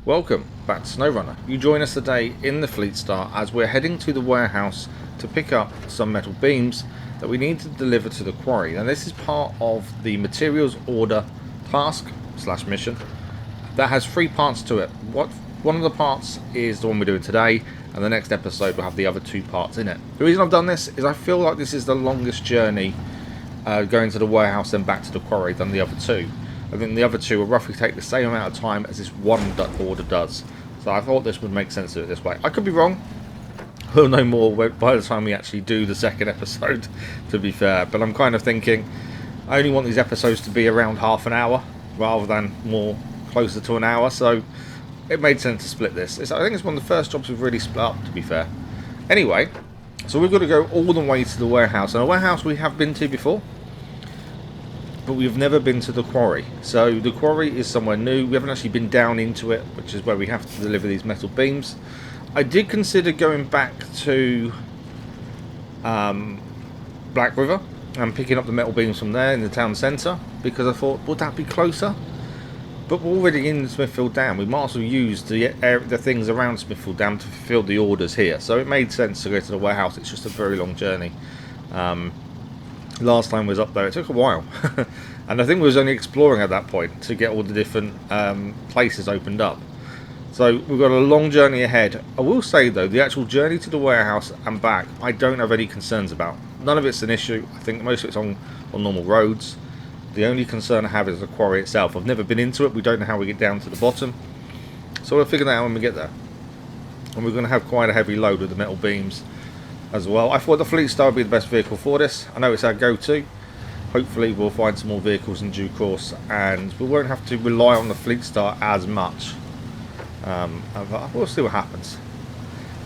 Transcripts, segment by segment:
Welcome back to SnowRunner. You join us today in the Fleetstar as we're heading to the warehouse to pick up some metal beams that we need to deliver to the quarry. Now this is part of the materials order task slash mission that has three parts to it. One of the parts is the one we're doing today, and the next episode will have the other two parts in it. The reason I've done this is I feel like this is the longest journey going to the warehouse and back to the quarry than the other two. I think the other two will roughly take the same amount of time as this one order does. So I thought this would make sense to do it this way. I could be wrong. We'll know more by the time we actually do the second episode, to be fair. But I'm kind of thinking I only want these episodes to be around half an hour rather than more closer to an hour. So it made sense to split this. I think it's one of the first jobs we've really split up, to be fair. Anyway, so we've got to go all the way to the warehouse. And a warehouse we have been to before, but we've never been to the quarry. So the quarry is somewhere new. We haven't actually been down into it, which is where we have to deliver these metal beams. I did consider going back to Black River and picking up the metal beams from there in the town centre, because I thought, would that be closer? But we're already in Smithfield Dam. We might as well use the things around Smithfield Dam to fulfil the orders here. So it made sense to go to the warehouse. It's just a very long journey. Last time we was up there, it took a while. And I think we was only exploring at that point to get all the different places opened up. So we've got a long journey ahead. I will say though, the actual journey to the warehouse and back, I don't have any concerns about. None of it's an issue. I think most of it's on normal roads. The only concern I have is the quarry itself. I've never been into it. We don't know how we get down to the bottom. So we'll figure that out when we get there. And we're going to have quite a heavy load of the metal beams as well. I thought the Fleetstar would be the best vehicle for this. I know it's our go-to. Hopefully we'll find some more vehicles in due course and we won't have to rely on the Fleetstar as much. We'll see what happens.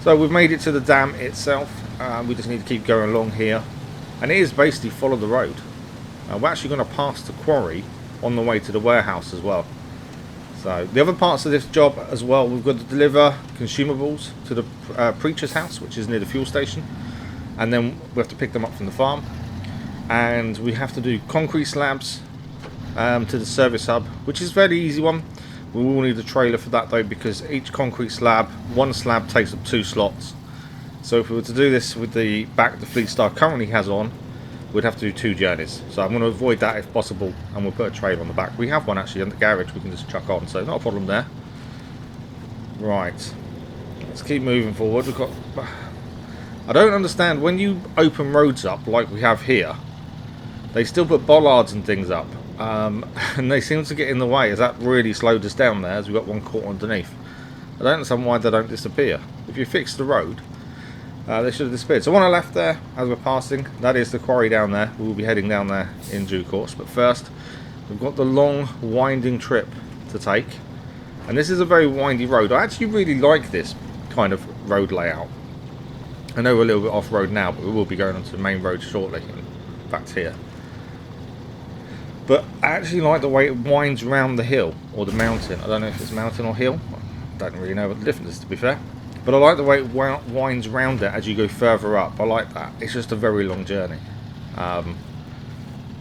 So we've made it to the dam itself. We just need to keep going along here, and it is basically follow the road. We're actually going to pass the quarry on the way to the warehouse as well. So the other parts of this job as well, we've got to deliver consumables to the preacher's house, which is near the fuel station, and then we have to pick them up from the farm, and we have to do concrete slabs to the service hub, which is a very easy one. We will need a trailer for that though, because each concrete slab, one slab takes up 2 slots. So if we were to do this with the back the Fleetstar currently has on, we'd have to do 2 journeys. So I'm going to avoid that if possible, and we'll put a trailer on the back. We have one actually in the garage we can just chuck on, so not a problem there. Right, let's keep moving forward. We've got, I don't understand, when you open roads up like we have here, they still put bollards and things up, and they seem to get in the way. As that really slowed us down there, as we got one caught underneath. I don't understand why they don't disappear. If you fix the road, they should have disappeared. So one I left there as we're passing, that is the quarry down there. We will be heading down there in due course. But first, we've got the long winding trip to take. And this is a very windy road. I actually really like this kind of road layout. I know we're a little bit off road now, but we will be going onto the main road shortly. In fact, here. But I actually like the way it winds around the hill, or the mountain. I don't know if it's mountain or hill. I don't really know what the difference is, to be fair. But I like the way it winds around it as you go further up. I like that. It's just a very long journey.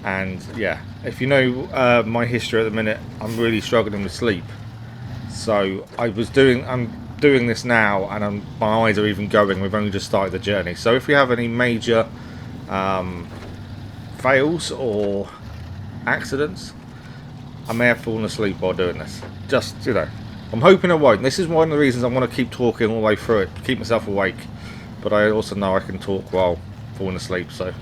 And yeah, if you know my history at the minute, I'm really struggling with sleep. So I'm doing this now, and my eyes are even going. We've only just started the journey. So if we have any major fails or accidents, I may have fallen asleep while doing this. Just, you know, I'm hoping I won't. This is one of the reasons I want to keep talking all the way through it, keep myself awake. But I also know I can talk while falling asleep, so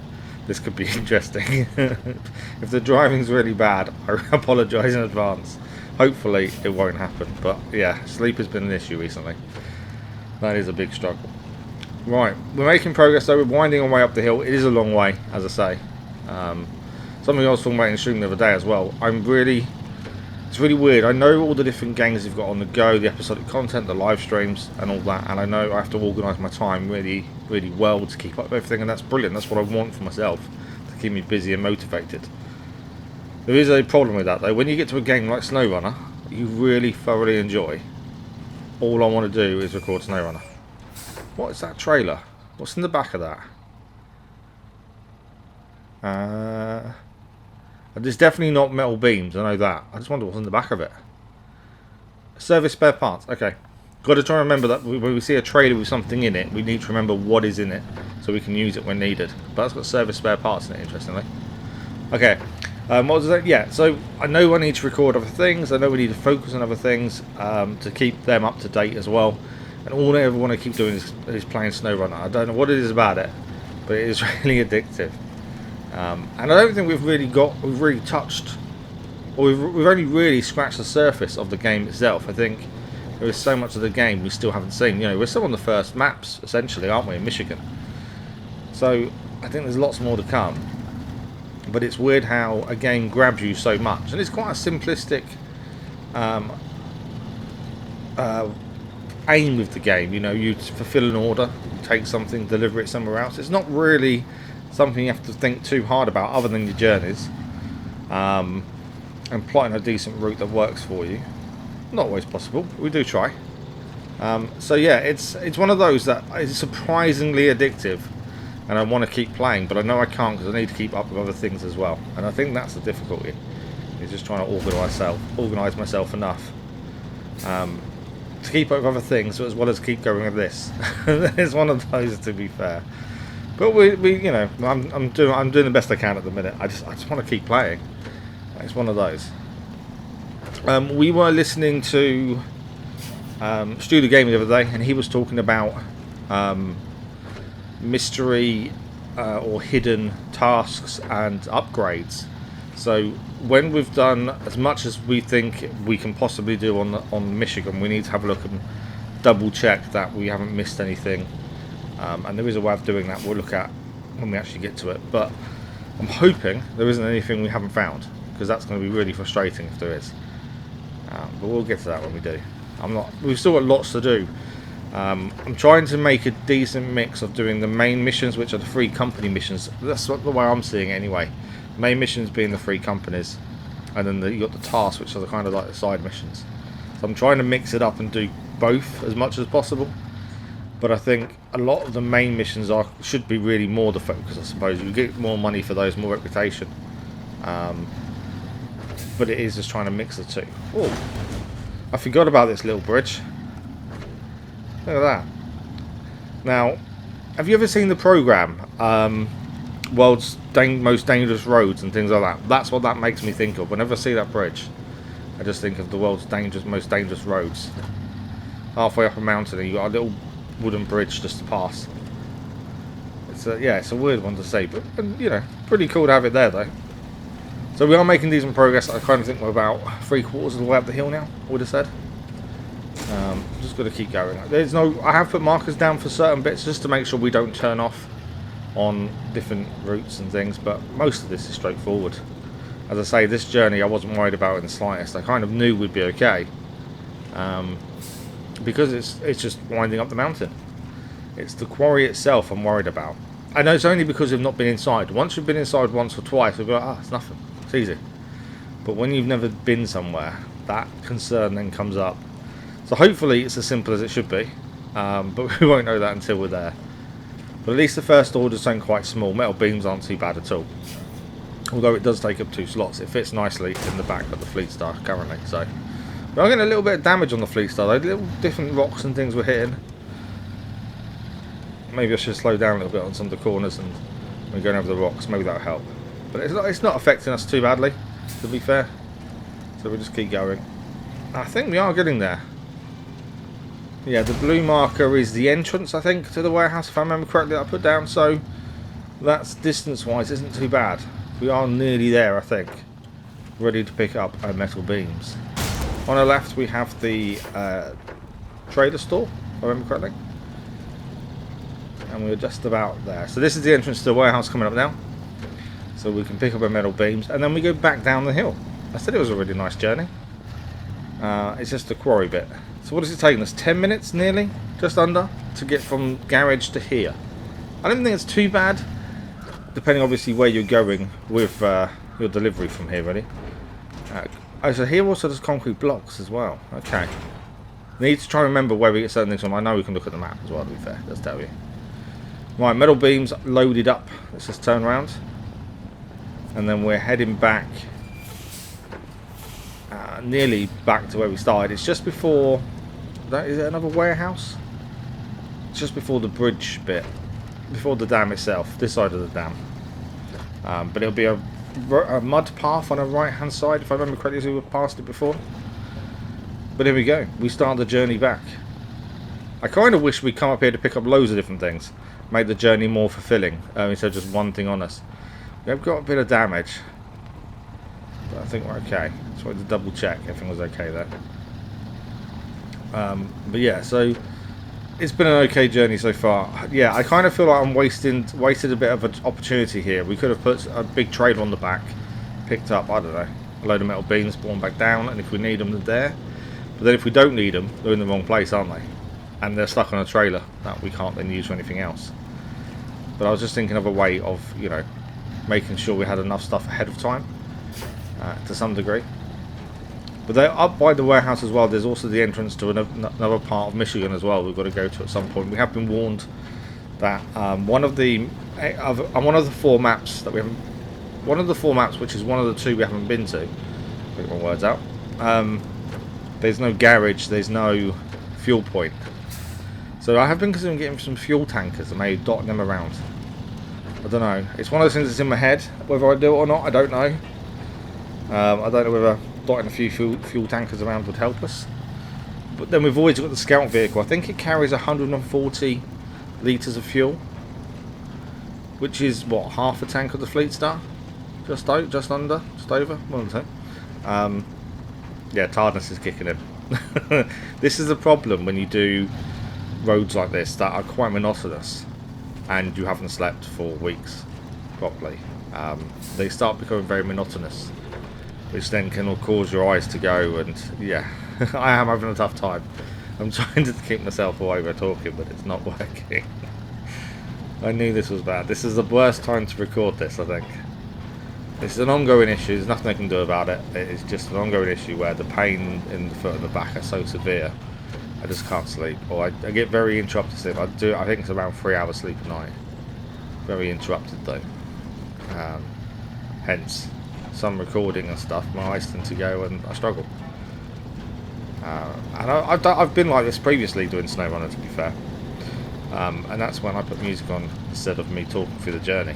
this could be interesting. If the driving's really bad, I apologise in advance. Hopefully it won't happen. But yeah, sleep has been an issue recently. That is a big struggle. Right, we're making progress though. We're winding our way up the hill. It is a long way, as I say. Something I was talking about in the stream the other day as well. It's really weird. I know all the different games you've got on the go, the episodic content, the live streams and all that, and I know I have to organise my time really, really well to keep up with everything, and that's brilliant. That's what I want for myself, to keep me busy and motivated. There is a problem with that though. When you get to a game like SnowRunner, you really thoroughly enjoy, all I want to do is record SnowRunner. What is that trailer? What's in the back of that? There's definitely not metal beams, I know that. I just wonder what's in the back of it. Service spare parts. Okay. Got to try and remember that when we see a trailer with something in it, we need to remember what is in it so we can use it when needed. But that's got service spare parts in it, interestingly. Okay. What was that? Yeah, so I know I need to record other things. I know we need to focus on other things to keep them up to date as well. And all I ever want to keep doing is playing SnowRunner. I don't know what it is about it, but it is really addictive. And I don't think we've really touched, or we've only really scratched the surface of the game itself. I think there is so much of the game we still haven't seen. You know, we're still on the first maps, essentially, aren't we, in Michigan? So I think there's lots more to come. But it's weird how a game grabs you so much, and it's quite a simplistic aim with the game. You know, you fulfill an order, you take something, deliver it somewhere else. It's not really something you have to think too hard about, other than your journeys, and plotting a decent route that works for you. Not always possible. We do try. So yeah, it's one of those that is surprisingly addictive. And I want to keep playing, but I know I can't because I need to keep up with other things as well. And I think that's the difficulty. Is just trying to organise myself enough to keep up with other things, as well as keep going with this. It's one of those, to be fair. But we you know, I'm doing the best I can at the minute. I just want to keep playing. It's one of those. We were listening to Stu the Game the other day, and he was talking about mystery or hidden tasks and upgrades. So when we've done as much as we think we can possibly do on Michigan, we need to have a look and double check that we haven't missed anything. And there is a way of doing that we'll look at when we actually get to it. But I'm hoping there isn't anything we haven't found, because that's going to be really frustrating if there is. But we'll get to that when we do. We've still got lots to do. I'm trying to make a decent mix of doing the main missions, which are the free company missions. That's the way I'm seeing it anyway. Main missions being the free companies, and then you got the tasks, which are the kind of like the side missions. So I'm trying to mix it up and do both as much as possible. But I think a lot of the main missions should be really more the focus, I suppose. You get more money for those, more reputation. But it is just trying to mix the two. Oh, I forgot about this little bridge. Look at that. Now, have you ever seen the program, World's Most Dangerous Roads and things like that? That's what that makes me think of. Whenever I see that bridge, I just think of the world's most dangerous roads. Halfway up a mountain, and you got a little wooden bridge just to pass. It's a weird one to see, but you know, pretty cool to have it there though. So we are making decent progress. I kind of think we're about 3/4 of the way up the hill now, I would have said. Just got to keep going. I have put markers down for certain bits just to make sure we don't turn off on different routes and things, but most of this is straightforward. As I say, this journey I wasn't worried about in the slightest. I kind of knew we'd be okay, because it's just winding up the mountain. It's the quarry itself I'm worried about. I know it's only because we've not been inside. Once we've been inside once or twice, we'll be like, it's nothing, it's easy. But when you've never been somewhere, that concern then comes up. So hopefully it's as simple as it should be, but we won't know that until we're there. But at least the first order's something quite small. Metal beams aren't too bad at all. Although it does take up 2 slots. It fits nicely in the back of the Fleetstar currently. So we're getting a little bit of damage on the Fleetstar though. Little different rocks and things we're hitting. Maybe I should slow down a little bit on some of the corners and we're going over the rocks. Maybe that'll help. But it's not affecting us too badly, to be fair. So we'll just keep going. I think we are getting there. Yeah, the blue marker is the entrance, I think, to the warehouse, if I remember correctly, that I put down. So that's distance-wise isn't too bad. We are nearly there, I think. Ready to pick up our metal beams. On the left, we have the trader store, if I remember correctly. And we're just about there. So this is the entrance to the warehouse coming up now. So we can pick up our metal beams. And then we go back down the hill. I said it was a really nice journey. It's just the quarry bit. So what is it taking us? 10 minutes nearly? Just under? To get from garage to here. I don't think it's too bad. Depending obviously where you're going with your delivery from here, really. So here also there's concrete blocks as well. Okay. Need to try and remember where we get certain things from. I know we can look at the map as well, to be fair. Let's tell you. Right, metal beams loaded up. Let's just turn around. And then we're heading back nearly back to where we started. It's just before. Is it another warehouse? It's just before the bridge bit, before the dam itself. This side of the dam. But it'll be a mud path on the right hand side, if I remember correctly, as we were past it before. But here we go. We start the journey back. I kind of wish we'd come up here to pick up loads of different things, make the journey more fulfilling, instead of just one thing on us. We have got a bit of damage, but I think we're okay. Just wanted to double check everything was okay there. But yeah, so it's been an okay journey so far. Yeah, I kind of feel like I'm wasted a bit of an opportunity here. We could have put a big trailer on the back, picked up, I don't know, a load of metal beams, brought them back down, and if we need them, they're there. But then if we don't need them, they're in the wrong place, aren't they? And they're stuck on a trailer that we can't then use for anything else. But I was just thinking of a way of, you know, making sure we had enough stuff ahead of time, to some degree. But they're up by the warehouse as well. There's also the entrance to another part of Michigan as well we've got to go to at some point. We have been warned that one of the four maps that we haven't, one of the four maps, which is one of the two we haven't been to, get my words out, there's no garage, there's no fuel point. So I have been considering getting some fuel tankers and maybe dotting them around. I don't know. It's one of those things that's in my head. Whether I do it or not, I don't know. I don't know whether dotting a few fuel tankers around would help us. But then we've always got the scout vehicle. I think it carries 140 litres of fuel, which is what, half a tank of the Fleetstar? Just under, just over, one of the two. Yeah, tiredness is kicking in. This is the problem when you do roads like this that are quite monotonous and you haven't slept for weeks properly. They start becoming very monotonous, which then can cause your eyes to go, and yeah, I am having a tough time. I'm trying to keep myself away by talking, but it's not working. I knew this was bad. This is the worst time to record this, I think. This is an ongoing issue. There's nothing I can do about it. It's just an ongoing issue where the pain in the foot and the back are so severe, I just can't sleep. Or I get very interrupted sleep. I think it's around 3 hours sleep a night. Very interrupted though. Hence, some recording and stuff, my eyes tend to go and I struggle. And I've been like this previously doing SnowRunner, to be fair. And that's when I put music on instead of me talking through the journey,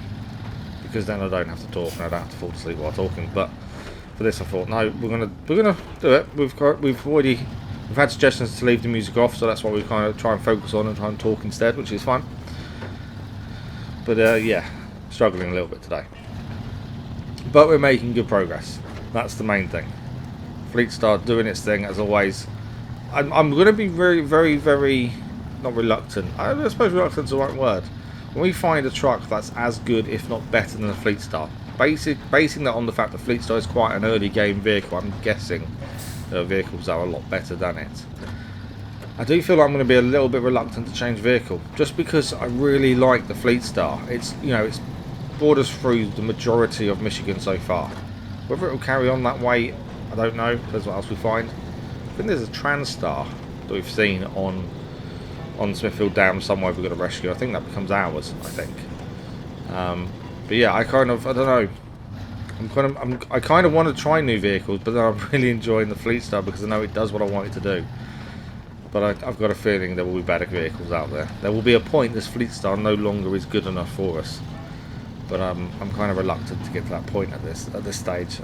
because then I don't have to talk and I don't have to fall asleep while talking. But for this, I thought, no, we're gonna do it. We've had suggestions to leave the music off, so that's what we kind of try and focus on and try and talk instead, which is fun. But yeah, struggling a little bit today. But we're making good progress. That's the main thing. Fleetstar doing its thing as always. I'm going to be very, very, very not reluctant. I suppose reluctant is the right word. When we find a truck that's as good, if not better, than a Fleetstar, basing that on the fact that Fleetstar is quite an early game vehicle, I'm guessing there are vehicles that are a lot better than it. I do feel like I'm going to be a little bit reluctant to change vehicle, just because I really like the Fleetstar. It's, you know, it's brought us through the majority of Michigan so far. Whether it will carry on that way, I don't know. Depends what else we find. I think there's a Transstar that we've seen on Smithfield Dam somewhere we've got to rescue. I think that becomes ours, I think. But yeah, I don't know. I kind of want to try new vehicles, but then I'm really enjoying the Fleetstar because I know it does what I want it to do. But I've got a feeling there will be better vehicles out there. There will be a point this Fleetstar no longer is good enough for us. But I'm kind of reluctant to get to that point at this stage.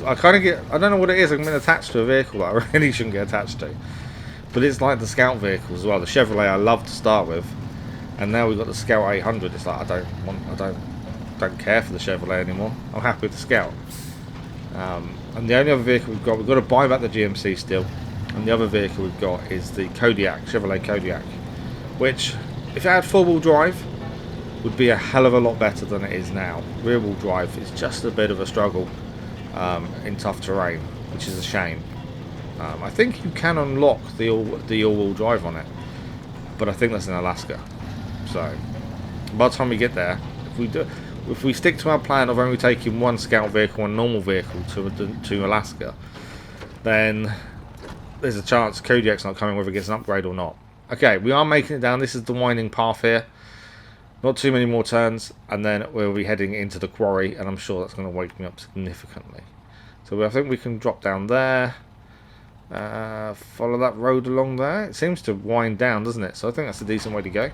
I don't know what it is. I'm attached to a vehicle that I really shouldn't get attached to. But it's like the Scout vehicle as well. The Chevrolet I love to start with, and now we've got the Scout 800. It's like I don't care for the Chevrolet anymore. I'm happy with the Scout. And the only other vehicle we've got to buy back the GMC still. And the other vehicle we've got is the Kodiak, Chevrolet Kodiak, which, if it had four-wheel drive, would be a hell of a lot better than it is now. Rear-wheel drive is just a bit of a struggle in tough terrain, which is a shame. I think you can unlock the all-wheel drive on it, but I think that's in Alaska. So by the time we get there, if we stick to our plan of only taking one scout vehicle and normal vehicle to Alaska, then there's a chance Kodiak's not coming, whether it gets an upgrade or not. Okay, we are making it down. This is the winding path here. Not too many more turns, and then we'll be heading into the quarry, and I'm sure that's going to wake me up significantly. So I think we can drop down there. Follow that road along there. It seems to wind down, doesn't it? So I think that's a decent way to go.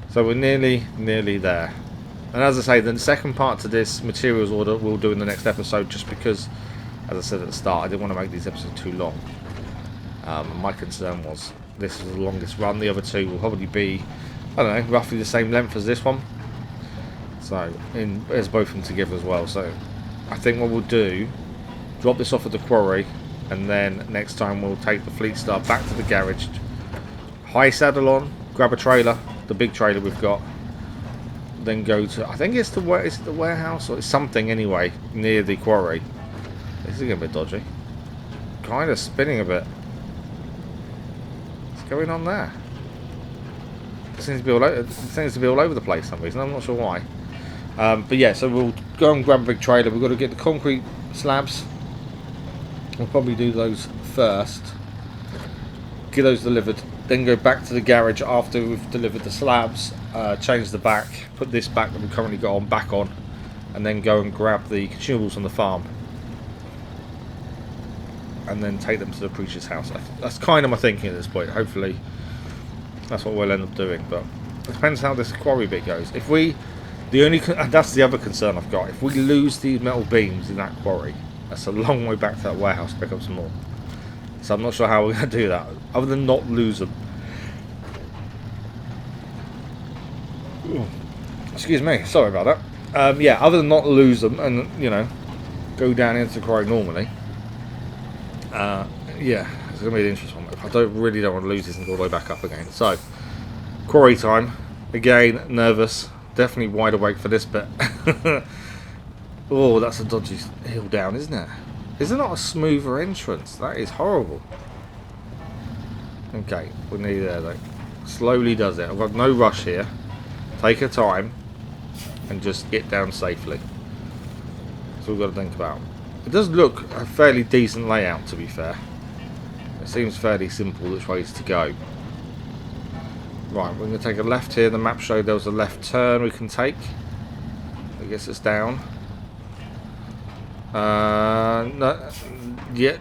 So we're nearly there. And as I say, the second part to this materials order we'll do in the next episode, just because, as I said at the start, I didn't want to make these episodes too long. My concern was this is the longest run. The other two will probably be, I don't know, roughly the same length as this one. So, there's both of them together as well. So, I think what we'll do, drop this off at the quarry, and then next time we'll take the Fleetstar back to the garage, high saddle on, grab a trailer, the big trailer we've got, then go to, I think it's the warehouse, or it's something anyway, near the quarry. This is getting a bit dodgy. Kind of spinning a bit. What's going on there? It seems to be all over the place for some reason. I'm not sure why. But yeah, so we'll go and grab a big trailer. We've got to get the concrete slabs. We'll probably do those first. Get those delivered. Then go back to the garage after we've delivered the slabs. Change the back. Put this back that we've currently got on back on. And then go and grab the consumables from the farm. And then take them to the preacher's house. That's kind of my thinking at this point. Hopefully that's what we'll end up doing. But it depends how this quarry bit goes. If we... that's the other concern I've got. If we lose these metal beams in that quarry, that's a long way back to that warehouse to pick up some more. So I'm not sure how we're going to do that, other than not lose them. Ooh. Excuse me, sorry about that. Yeah, other than not lose them and, you know, go down into the quarry normally. Yeah, it's going to be an interesting one. I really don't want to lose this and go all the way back up again. So, quarry time. Again, nervous. Definitely wide awake for this bit. Oh, that's a dodgy hill down, isn't it? Is there not a smoother entrance? That is horrible. Okay, we're nearly there though. Slowly does it. I've got no rush here. Take your time and just get down safely. That's all we've got to think about. It does look a fairly decent layout, to be fair. It seems fairly simple which ways to go. Right, we're going to take a left here. The map showed there was a left turn we can take. I guess it's down. No, yeah,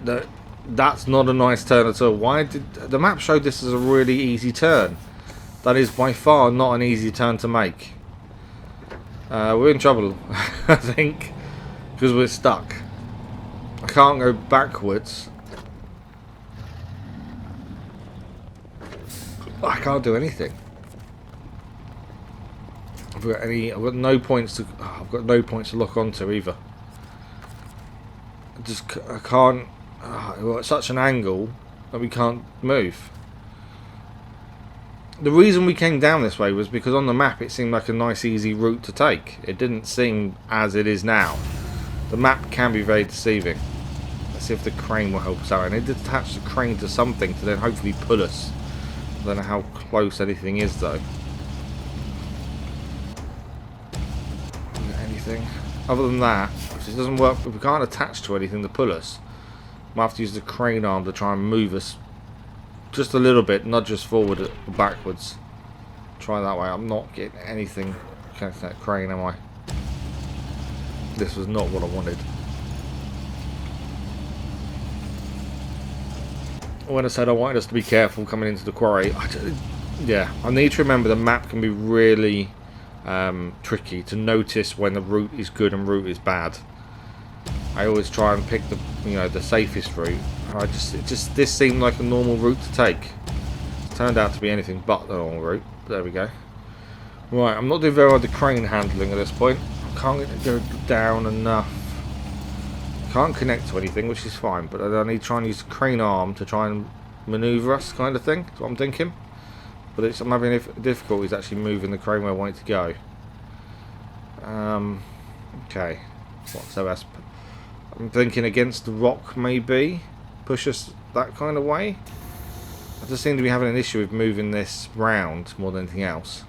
that's not a nice turn at all. Why did the map showed this as a really easy turn? That is by far not an easy turn to make. We're in trouble, I think, because we're stuck. I can't go backwards. I can't do anything. I've got no points to. I've got no points to lock onto either. I can't. We're at such an angle that we can't move. The reason we came down this way was because on the map it seemed like a nice, easy route to take. It didn't seem as it is now. The map can be very deceiving. Let's see if the crane will help us out. And it did attach the crane to something to then hopefully pull us. I don't know how close anything is though. Anything other than that, if it doesn't work, if we can't attach to anything to pull us, we'll have to use the crane arm to try and move us just a little bit, nudge us forward or backwards. Try that way. I'm not getting anything connected to that crane, am I? This was not what I wanted. When I said I wanted us to be careful coming into the quarry, I need to remember the map can be really tricky to notice when the route is good and route is bad. I always try and pick the safest route. This seemed like a normal route to take. It turned out to be anything but the normal route. There we go. Right, I'm not doing very well with the crane handling at this point. I can't get it to go down enough. Can't connect to anything, which is fine, but I need to try and use the crane arm to try and manoeuvre us, kind of thing. That's what I'm thinking. But I'm having difficulties actually moving the crane where I want it to go. Okay. I'm thinking against the rock, maybe. Push us that kind of way. I just seem to be having an issue with moving this round more than anything else.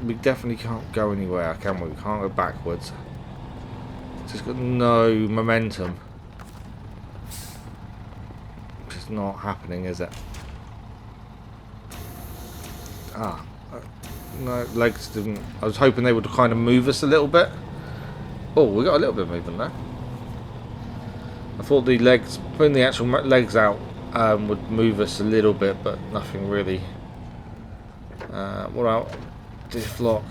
We definitely can't go anywhere, can we? We can't go backwards. It's just got no momentum. It's just not happening, is it? No, legs didn't. I was hoping they would kind of move us a little bit. Oh, we got a little bit of movement there. I thought the legs, putting the actual legs out would move us a little bit, but nothing really. What about diff lock?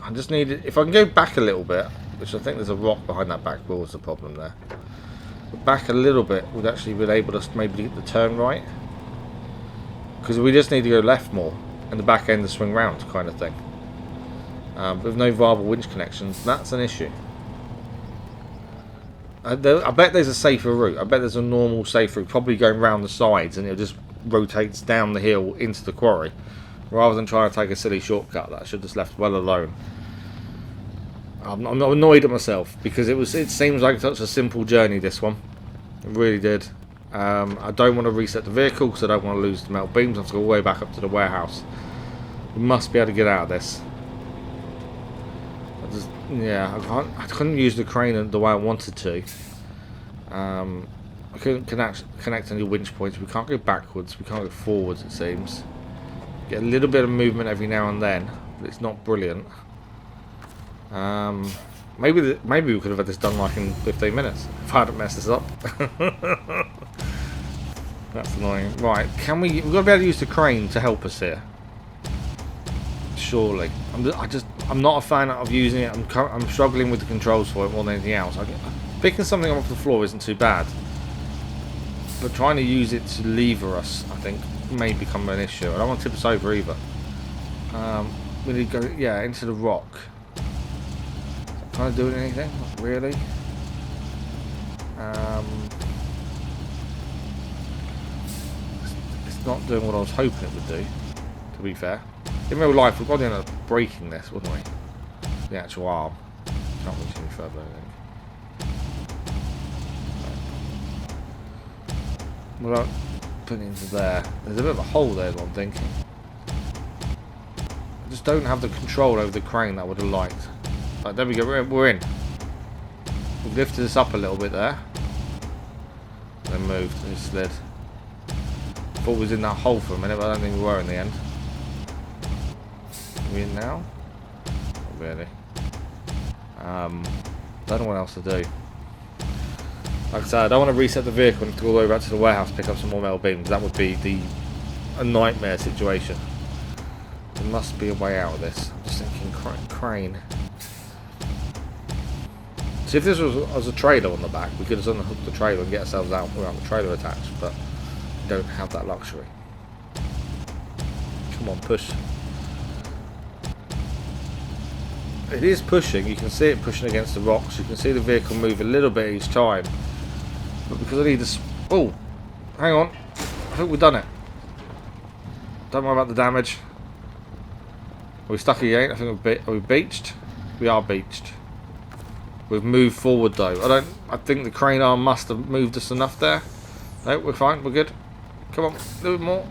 I just need it. If I can go back a little bit, which I think there's a rock behind that back wall is the problem there. But back a little bit would actually enable us maybe to get the turn right. Because we just need to go left more and the back end to swing round kind of thing. With no viable winch connections, that's an issue. I bet there's a safer route. I bet there's a normal safe route, probably going round the sides, and it just rotates down the hill into the quarry, rather than trying to take a silly shortcut that I should have just left well alone. I'm not annoyed at myself because it seems like such a simple journey, this one. It really did. I don't want to reset the vehicle because I don't want to lose the metal beams. I have to go all the way back up to the warehouse. We must be able to get out of this. I couldn't use the crane the way I wanted to. I couldn't connect any winch points. We can't go backwards. We can't go forwards, it seems. Get a little bit of movement every now and then, but it's not brilliant. Maybe we could have had this done like in 15 minutes if I hadn't messed this up. That's annoying. Right, we've got to be able to use the crane to help us here. Surely. I'm not a fan of using it. I'm struggling with the controls for it more than anything else. Picking something off the floor isn't too bad, but trying to use it to lever us, I think, may become an issue. I don't want to tip us over either. We need to go, into the rock. Kind of doing anything? Not really. It's not doing what I was hoping it would do, to be fair. In real life, we'd probably end up breaking this, wouldn't we? The actual arm. Can't reach any further, I think. What about putting it into there? There's a bit of a hole there, is what I'm thinking. I just don't have the control over the crane that I would have liked. Right, there we go, we're in. We've lifted this up a little bit there. Then moved, and slid. Thought we was in that hole for a minute, but I don't think we were in the end. Are we in now? Not really. Don't know what else to do. Like I said, I don't want to reset the vehicle and go all the way back to the warehouse to pick up some more metal beams. That would be a nightmare situation. There must be a way out of this. I'm just thinking crane. See, if this was a trailer on the back, we could have unhooked the trailer and get ourselves out without the trailer attached, but we don't have that luxury. Come on, push. It is pushing. You can see it pushing against the rocks. You can see the vehicle move a little bit each time. But because I need this... Oh, hang on. I think we've done it. Don't worry about the damage. Are we stuck again? I think are we beached? We are beached. We've moved forward though. I think the crane arm must have moved us enough there. No, we're fine. We're good. Come on, a little bit more.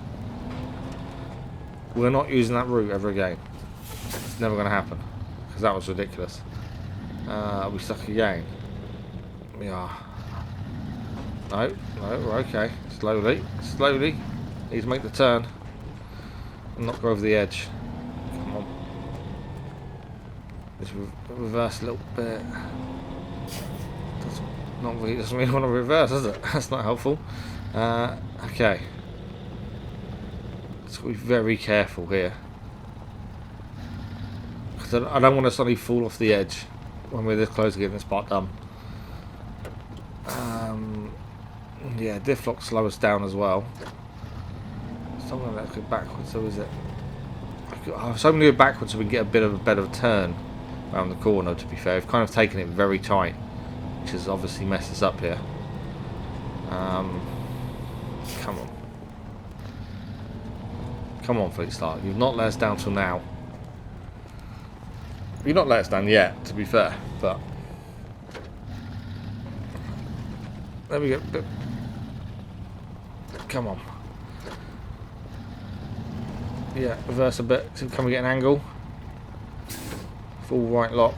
We're not using that route ever again. It's never going to happen. Because that was ridiculous. Are we stuck again? We are. No, we're okay. Slowly. Need to make the turn. And not go over the edge. Come on. Just reverse a little bit. Doesn't really want to reverse, does it? That's not helpful. Okay. Let's be very careful here. Because I don't want to suddenly fall off the edge when we're this close to getting this part done. Yeah, diff lock slow us down as well. Something that could go backwards, so is it? I was hoping to go backwards so we can get a bit of a better turn around the corner, to be fair. We've kind of taken it very tight, which has obviously messed us up here. Come on. Come on, Fleetstar. You've not let us down till now. You've not let us down yet, to be fair, but... There we go. Come on. Yeah, reverse a bit. So can we get an angle? Full right lock.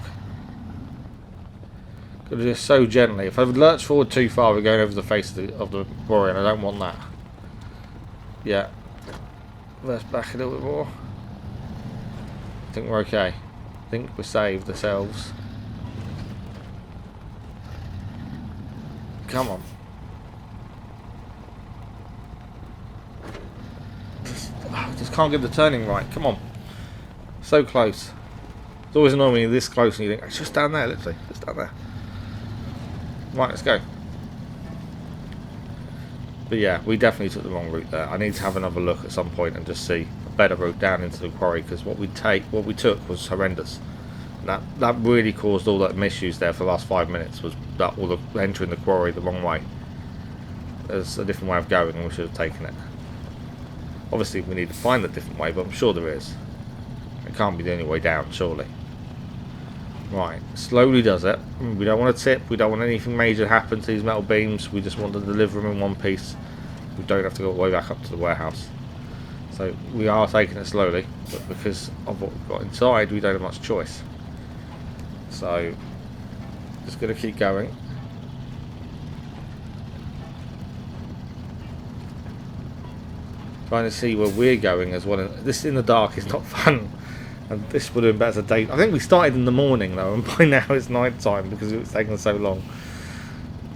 Got to do this so gently. If I lurch forward too far, we're going over the face of the Quarry, and I don't want that. Yeah. Reverse back a little bit more. I think we're okay. I think we're saved ourselves. Come on. Just can't get the turning right. Come on. So close. It's always annoying when you're this close and you think, it's just down there, literally. Just down there. Right, let's go. But yeah, we definitely took the wrong route there. I need to have another look at some point and just see a better route down into the quarry, because what we took was horrendous. That really caused all that issues there for the last 5 minutes, was that all the entering the quarry the wrong way. There's a different way of going and we should have taken it. Obviously we need to find the different way, but I'm sure there is. It can't be the only way down, surely. Right, slowly does it. We don't want to tip, we don't want anything major to happen to these metal beams, we just want to deliver them in one piece. We don't have to go all the way back up to the warehouse. So we are taking it slowly, but because of what we've got inside, we don't have much choice. So, just going to keep going. Trying to see where we're going as well. This in the dark is not fun. And this would have been better date. I think we started in the morning though, and by now it's night time because it's taken so long.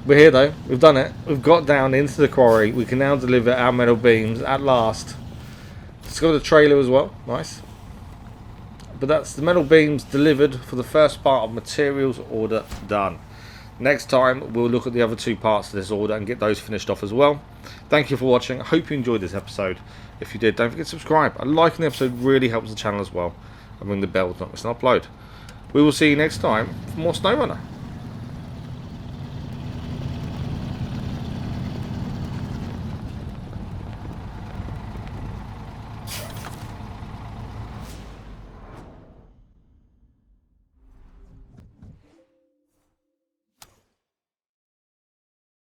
We're here though. We've done it. We've got down into the quarry. We can now deliver our metal beams at last. It's got a trailer as well. Nice. But that's the metal beams delivered for the first part of materials order done. Next time we'll look at the other two parts of this order and get those finished off as well. Thank you for watching. I hope you enjoyed this episode. If you did, don't forget to subscribe. A like on the episode really helps the channel as well. And ring the bell to not miss an upload. We will see you next time for more SnowRunner.